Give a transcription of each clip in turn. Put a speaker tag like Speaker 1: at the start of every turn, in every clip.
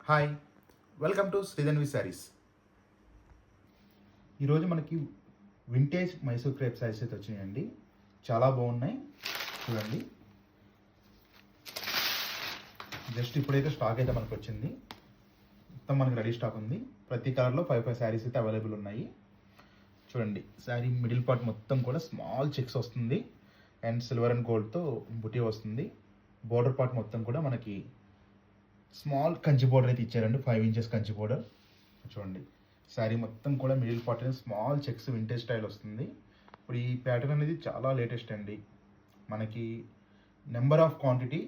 Speaker 1: Hi, welcome to Sridhanvi saris. ఈరోజు మనకి vintage Mysore crepe saris అయితే వచ్చినాయండి. చాలా బాగున్నాయి, చూడండి. జస్ట్ ఇప్పుడైతే స్టాక్ అయితే మనకు వచ్చింది. మొత్తం మనకి రెడీ స్టాక్ ఉంది. ప్రతి కలర్లో 5 శారీస్ అయితే అవైలబుల్ ఉన్నాయి. చూడండి, శారీ మిడిల్ పార్ట్ మొత్తం కూడా స్మాల్ చెక్స్ వస్తుంది అండ్ సిల్వర్ అండ్ గోల్డ్తో బుటీ వస్తుంది. బోర్డర్ పార్ట్ మొత్తం కూడా మనకి స్మాల్ కంచి బోర్డర్ అయితే ఇచ్చారండి, 5 ఇంచెస్ కంచి బోర్డర్. చూడండి, శారీ మొత్తం కూడా మిడిల్ పార్ట్ అనేది స్మాల్ చెక్స్ వింటేజ్ స్టైల్ వస్తుంది. ఇప్పుడు ఈ ప్యాటర్న్ అనేది చాలా లేటెస్ట్ అండి. మనకి నెంబర్ ఆఫ్ క్వాంటిటీ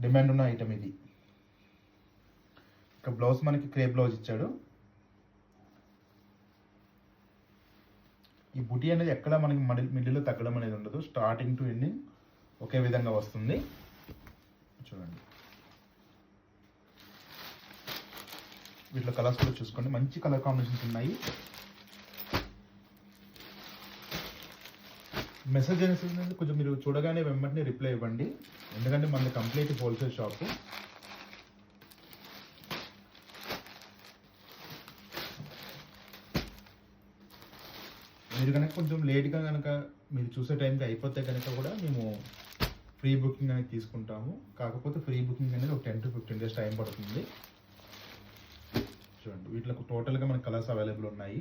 Speaker 1: డిమాండ్ ఉన్న ఐటమ్ ఇది. ఇక బ్లౌజ్ మనకి క్రేప్ బ్లౌజ్ ఇచ్చాడు. ఈ బుటీ అనేది ఎక్కడ మనకి మిడిల్లో తగ్గడం అనేది ఉండదు. స్టార్టింగ్ టు ఎండింగ్ ఒకే విధంగా వస్తుంది. చూడండి, వీటిలో కలర్స్ కూడా చూసుకోండి, మంచి కలర్ కాంబినేషన్స్ ఉన్నాయి. మెసేజ్ అనేది కొంచెం మీరు చూడగానే వెంటనే రిప్లై ఇవ్వండి, ఎందుకంటే మనది కంప్లీట్ హోల్సేల్ షాపు. మీరు కనుక కొంచెం లేట్గా కనుక మీరు చూసే టైంకి అయిపోతే కనుక కూడా మేము ఫ్రీ బుకింగ్ అనేది తీసుకుంటాము. కాకపోతే ఫ్రీ బుకింగ్ అనేది ఒక 10 to 15 days టైం పడుతుంది. చూడండి, వీటిలో టోటల్గా మనకు కలర్స్ అవైలబుల్ ఉన్నాయి.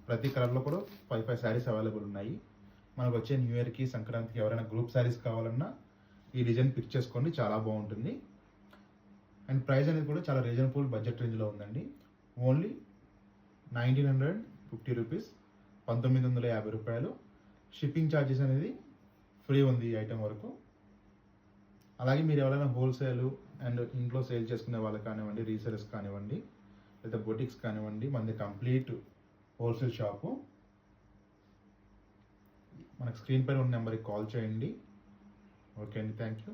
Speaker 1: ప్రతి కలర్లో కూడా 5 శారీస్ అవైలబుల్ ఉన్నాయి. మనకు వచ్చే న్యూ ఇయర్కి, సంక్రాంతికి ఎవరైనా గ్రూప్ శారీస్ కావాలన్నా ఈ డిజైన్ పిక్ చేసుకోండి, చాలా బాగుంటుంది. అండ్ ప్రైస్ అనేది కూడా చాలా రీజనబుల్ బడ్జెట్ రేంజ్లో ఉందండి. ఓన్లీ 1950 రూపీస్, 1950 రూపాయలు. షిప్పింగ్ ఛార్జెస్ అనేది ఫ్రీ ఉంది ఈ ఐటెం వరకు. అలాగే మీరు ఎవరైనా హోల్సేల్ అండ్ ఇంట్లో సేల్ చేసుకునే వాళ్ళకి కానివ్వండి, రీసేలర్స్ కానివ్వండి, లేదా బొటిక్స్ కానివ్వండి, మనది కంప్లీట్ హోల్సేల్ షాపు. మనకు స్క్రీన్ పైన ఉన్న నెంబర్కి కాల్ చేయండి. ఓకే అండి, థ్యాంక్ యూ.